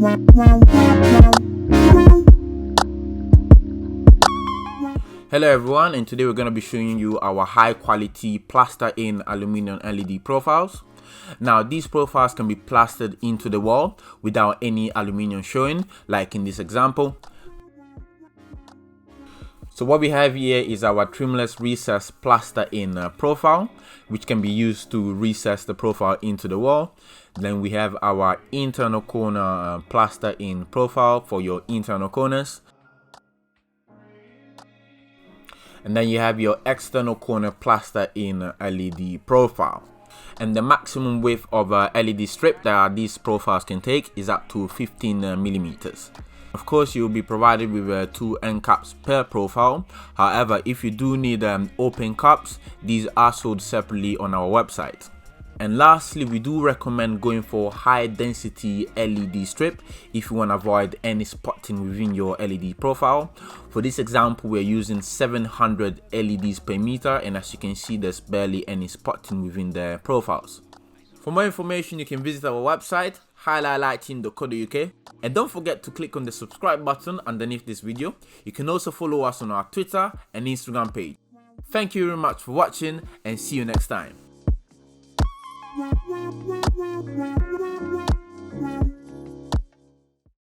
Hello everyone, and today we're going to be showing you our high quality Plaster-in Aluminium LED profiles. Now these profiles can be plastered into the wall without any aluminium showing, like in this example. So what we have here is our trimless recessed Plaster-in profile, which can be used to recess the profile into the wall. Then we have our internal corner Plaster-in profile for your internal corners. And then you have your external corner Plaster-in LED profile. And the maximum width of a LED strip that these profiles can take is up to 15 millimeters. Of course, you'll be provided with 2 end caps per profile. However, if you do need open caps, these are sold separately on our website. And lastly, we do recommend going for high density LED strip if you want to avoid any spotting within your LED profile. For this example, we're using 700 LEDs per meter, and as you can see, there's barely any spotting within the profiles. For more information, you can visit our website, Hi-Line and don't forget to click on the subscribe button underneath this video. You can also follow us on our Twitter and Instagram page. Thank you very much for watching, and see you next time.